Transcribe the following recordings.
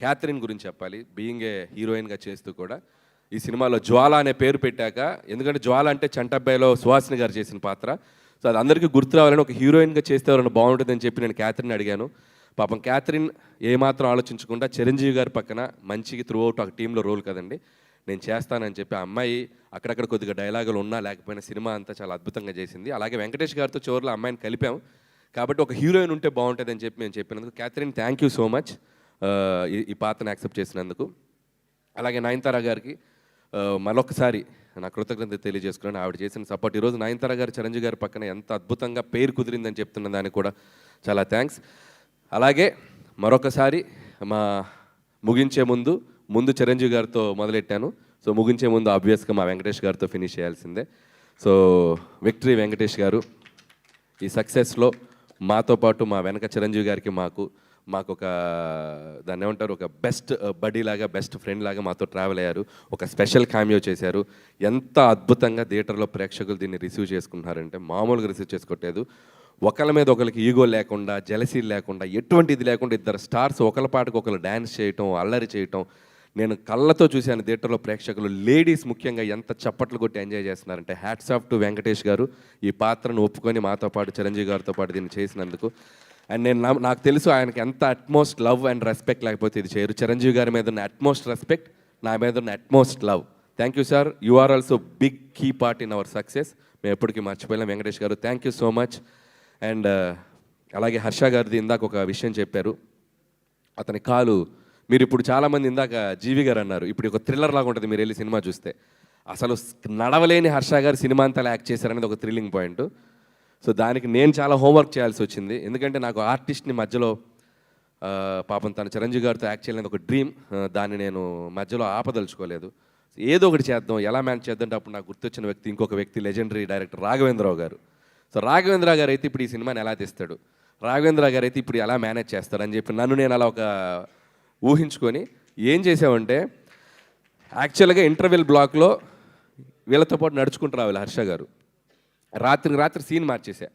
Catherine గురించి చెప్పాలి. Being a హీరోయిన్గా చేస్తూ కూడా ఈ సినిమాలో జ్వాల అనే పేరు పెట్టాక, ఎందుకంటే జ్వాల అంటే చంటబ్బాయిలో సుహాసిని గారు చేసిన పాత్ర. సో అది అందరికీ గుర్తు రావాలని, ఒక హీరోయిన్గా చేస్తే ఎవరైనా బాగుంటుందని చెప్పి నేను క్యాథరిన్ అడిగాను. పాపం క్యాథరిన్ ఏమాత్రం ఆలోచించకుండా చిరంజీవి గారి పక్కన మంచిగా త్రూ అవుట్ ఒక టీంలో రోల్ కదండి, నేను చేస్తానని చెప్పి ఆ అమ్మాయి అక్కడక్కడ కొద్దిగా డైలాగులు ఉన్నా లేకపోయినా సినిమా అంతా చాలా అద్భుతంగా చేసింది. అలాగే వెంకటేష్ గారితో చివరిలో అమ్మాయిని కలిపాం కాబట్టి ఒక హీరోయిన్ ఉంటే బాగుంటుందని చెప్పి మేము చెప్పినందుకు Catherine thank you so much ఈ పాత్రను యాక్సెప్ట్ చేసినందుకు. అలాగే నయనతార గారికి మరొకసారి నా కృతజ్ఞత తెలియజేసుకున్నాను. ఆవిడ చేసిన సపోర్ట్. ఈరోజు నయనతార గారు చిరంజీవి గారి పక్కన ఎంత అద్భుతంగా పేరు కుదిరిందని చెప్తున్న దానికి కూడా చాలా థ్యాంక్స్. అలాగే మరొకసారి ముగించే ముందు చిరంజీవి గారితో మొదలెట్టాను. సో ముగించే ముందు ఆబ్వియస్గా మా వెంకటేష్ గారితో ఫినిష్ చేయాల్సిందే. సో విక్టరీ వెంకటేష్ గారు, ఈ సక్సెస్లో మాతో పాటు మా వెనక చిరంజీవి గారికి మాకు ఒక దాన్ని ఏమంటారు, ఒక బెస్ట్ బడీ లాగా, బెస్ట్ ఫ్రెండ్ లాగా మాతో ట్రావెల్ అయ్యారు. ఒక స్పెషల్ క్యామియో చేశారు. ఎంత అద్భుతంగా థియేటర్లో ప్రేక్షకులు దీన్ని రిసీవ్ చేసుకుంటున్నారంటే మామూలుగా రిసీవ్ చేసుకోవట్లేదు. ఒకళ్ళ మీద ఒకరికి ఈగో లేకుండా, జెలసీ లేకుండా, ఎటువంటి ఇది లేకుండా ఇద్దరు స్టార్స్ ఒకళ్ళ పాటకు ఒకరు డ్యాన్స్ చేయటం, అల్లరి చేయటం నేను కళ్ళతో చూశాను. థియేటర్లో ప్రేక్షకులు, లేడీస్ ముఖ్యంగా ఎంత చప్పట్లు కొట్టి ఎంజాయ్ చేస్తున్నారంటే హ్యాట్స్ ఆఫ్ టు వెంకటేష్ గారు, ఈ పాత్రను ఒప్పుకొని మాతో పాటు చిరంజీవి గారితో పాటు దీన్ని చేసినందుకు. అండ్ నాకు తెలుసు ఆయనకి ఎంత అట్మోస్ట్ లవ్ అండ్ రెస్పెక్ట్ లేకపోతే ఇది చేయరు. చిరంజీవి గారి మీద ఉన్న అట్మోస్ట్ రెస్పెక్ట్, నా మీద ఉన్న utmost love. Thank you sir, you are also big key part in our success. మేము ఎప్పటికీ మర్చిపోయాం. Venkatesh garu thank you so much. And అలాగే హర్ష గారిది ఇందాక ఒక విషయం చెప్పారు. అతని కాలు మీరు ఇప్పుడు చాలామంది ఇందాక జీవి గారు అన్నారు, ఇప్పుడు ఒక థ్రిల్లర్ లాగా ఉంటుంది మీరు వెళ్ళి సినిమా చూస్తే. అసలు నడవలేని హర్ష గారు సినిమా అంతా యాక్ట్ చేశారనేది ఒక థ్రిల్లింగ్ పాయింట్. సో దానికి నేను చాలా హోంవర్క్ చేయాల్సి వచ్చింది. ఎందుకంటే నాకు ఆర్టిస్ట్ని మధ్యలో పాపం తను చిరంజీవి గారితో యాక్ట్ చేయలేదు ఒక డ్రీమ్, దాన్ని నేను మధ్యలో ఆపదలుచుకోలేదు. ఏదో ఒకటి చేద్దాం, ఎలా మేనేజ్ చేద్దాం. అప్పుడు నాకు గుర్తొచ్చిన వ్యక్తి ఇంకొక వ్యక్తి, లెజెండరీ డైరెక్టర్ రాఘవేంద్రరావు గారు. సో రాఘవేంద్ర గారు అయితే ఇప్పుడు ఈ సినిమాని ఎలా తీస్తాడు, రాఘవేంద్ర గారు అయితే ఇప్పుడు ఎలా మేనేజ్ చేస్తారని చెప్పి నన్ను నేను అలా ఒక ఊహించుకొని ఏం చేసామంటే, యాక్చువల్గా ఇంటర్వెల్ బ్లాక్లో వీళ్ళతో పాటు నడుచుకుంటూ రావాలి హర్ష గారు. రాత్రి సీన్ మార్చేసా.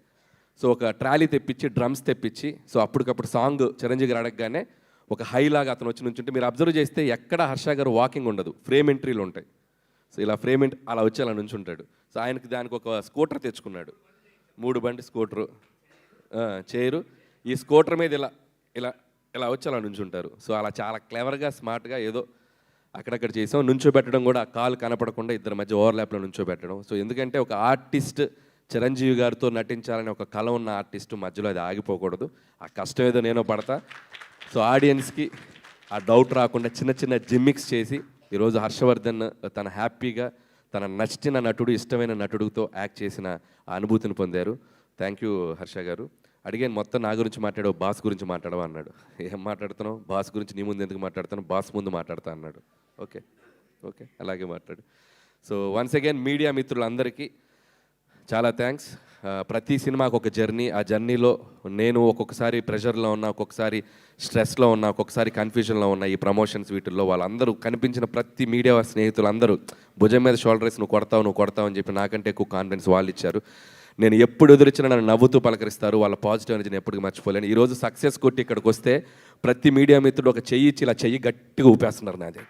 సో ఒక ట్రాలీ తెప్పించి, డ్రమ్స్ తెప్పించి, సో అప్పటికప్పుడు సాంగ్ చిరంజీవి గారు అడగగానే ఒక హైలాగా అతను వచ్చి నుంచుంటే మీరు అబ్జర్వ్ చేస్తే ఎక్కడ హర్ష గారు వాకింగ్ ఉండదు, ఫ్రేమ్ ఎంట్రీలు ఉంటాయి. సో ఇలా అలా వచ్చి అలా నుంచుంటాడు. సో ఆయనకి దానికి ఒక స్కూటర్ తెచ్చుకున్నాడు, 3 బండి స్కూటరు, చైరు. ఈ స్కూటర్ మీద ఇలా వచ్చి అలా నుంచుంటారు. సో అలా చాలా క్లెవర్గా, స్మార్ట్గా ఏదో అక్కడక్కడ చేసాం. నుంచోబెట్టడం కూడా కాలు కనపడకుండా ఇద్దరి మధ్య ఓవర్లాప్లో నుంచోబెట్టడం. సో ఎందుకంటే ఒక ఆర్టిస్ట్ చిరంజీవి గారితో నటించాలని ఒక కళ ఉన్న ఆర్టిస్టు మధ్యలో అది ఆగిపోకూడదు. ఆ కష్టం ఏదో నేను పడతా. సో ఆడియన్స్కి ఆ డౌట్ రాకుండా చిన్న జిమ్మిక్స్ చేసి ఈరోజు హర్షవర్ధన్ తన హ్యాపీగా తన నచ్చిన నటుడు, ఇష్టమైన నటుడితో యాక్ట్ చేసిన ఆ అనుభూతిని పొందారు. థ్యాంక్ యూ హర్ష గారు. అడిగాను మొత్తం నా గురించి మాట్లాడావు, బాస్ గురించి మాట్లాడవా అన్నాడు. ఏం మాట్లాడుతున్నావు, బాస్ గురించి నీ ముందు ఎందుకు మాట్లాడుతాను, బాస్ ముందు మాట్లాడతా అన్నాడు. ఓకే అలాగే మాట్లాడు. సో వన్స్ అగైన్ మీడియా మిత్రులందరికీ చాలా థ్యాంక్స్. ప్రతి సినిమాకు ఒక జర్నీ, ఆ జర్నీలో నేను ఒక్కొక్కసారి ప్రెషర్లో ఉన్నా, ఒక్కొక్కసారి స్ట్రెస్లో ఉన్నా, ఒక్కొక్కసారి కన్ఫ్యూజన్లో ఉన్నా. ఈ ప్రమోషన్స్ వీటిల్లో వాళ్ళందరూ కనిపించిన ప్రతి మీడియా స్నేహితులందరూ భుజం మీద షోల్డర్ వేసి నువ్వు కొడతావు అని చెప్పి నాకంటే ఎక్కువ కాన్ఫిడెన్స్ వాళ్ళు ఇచ్చారు. నేను ఎప్పుడు ఎదురొచ్చినా నన్ను నవ్వుతూ పలకరిస్తారు. వాళ్ళ పాజిటివ్ ఎనర్జీని ఎప్పటికీ మర్చిపోలేను. ఈరోజు సక్సెస్ కొట్టి ఇక్కడికి వస్తే ప్రతి మీడియా మిత్రుడు ఒక చెయ్యి ఇచ్చి ఇలా చెయ్యి గట్టిగా ఊపేస్తున్నారు. నాది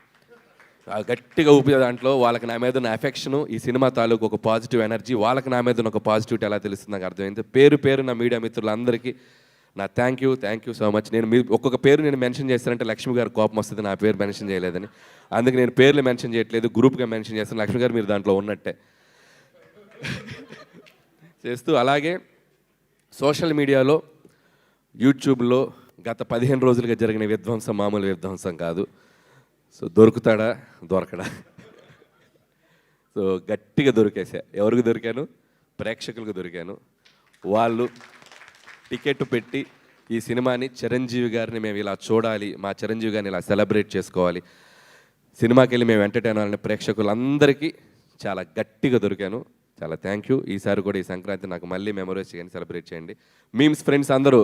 గట్టిగా ఊపే దాంట్లో వాళ్ళకి నా మీద ఉన్న ఎఫెక్షను, ఈ సినిమా తాలూకు ఒక పాజిటివ్ ఎనర్జీ, వాళ్ళకి నా మీద ఉన్న ఒక పాజిటివిటీ ఎలా తెలుస్తుంది నాకు అర్థమైంది. పేరు నా మీడియా మిత్రులందరికీ నా థ్యాంక్ యూ సో మచ్. నేను ఒక్కొక్క పేరు నేను మెన్షన్ చేస్తానంటే లక్ష్మి గారు కోపం వస్తుంది, నా పేరు మెన్షన్ చేయలేదని. అందుకే నేను పేర్లు మెన్షన్ చేయట్లేదు, గ్రూప్గా మెన్షన్ చేస్తాను. లక్ష్మి గారు మీరు దాంట్లో ఉన్నట్టే చేస్తూ. అలాగే సోషల్ మీడియాలో, యూట్యూబ్లో గత 15 రోజులుగా జరిగిన విధ్వంసం మామూలు విధ్వంసం కాదు. సో దొరకడా సో గట్టిగా దొరికేసా. ఎవరికి దొరికాను, ప్రేక్షకులకు దొరికాను. వాళ్ళు టికెట్ పెట్టి ఈ సినిమాని, చిరంజీవి గారిని మేము ఇలా చూడాలి, మా చిరంజీవి గారిని ఇలా సెలబ్రేట్ చేసుకోవాలి, సినిమాకి వెళ్ళి మేము ఎంటర్టైన్ అవ్వాలని ప్రేక్షకులందరికీ చాలా గట్టిగా దొరికాను. చాలా థ్యాంక్ యూ. ఈసారి కూడా ఈ సంక్రాంతి నాకు మళ్ళీ మెమరీస్ చేయండి, సెలబ్రేట్ చేయండి. మీమ్స్ ఫ్రెండ్స్ అందరూ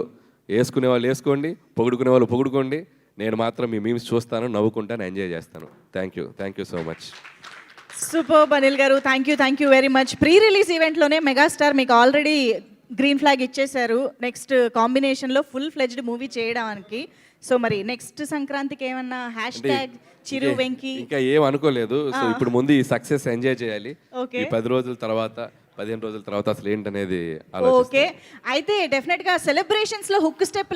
వేసుకునే వాళ్ళు వేసుకోండి, పొగుడుకునే వాళ్ళు పొగుడుకోండి. నేను మాత్రం మీ మీమ్స్ చూస్తాను, నవ్వుకుంటాను, ఎంజాయ్ చేస్తాను. Thank you so much. Super Anil garu, thank you very much. Pre release ఈవెంట్లోనే మెగాస్టార్ మీకు ఆల్రెడీ గ్రీన్ ఫ్లాగ్ ఇచ్చేశారు నెక్స్ట్ కాంబినేషన్లో ఫుల్ ఫ్లెడ్జ్డ్ మూవీ చేయడానికి. సో మరి నెక్స్ట్ సంక్రాంతికి ఏమన్నా హ్యాష్ ట్యాగ్ చిరు వెంకి ఇంకా ఏం అనుకోలేదు. సో ఇప్పుడు ముందు ఈ సక్సెస్ ఎంజాయ్ చేయాలి. Okay. ఈ 10 రోజుల తర్వాత 15 రోజుల తర్వాత అసలు ఏంటనేది ఓకే అయితే డెఫినెట్ గా సెలబ్రేషన్స్ లో హుక్ స్టెప్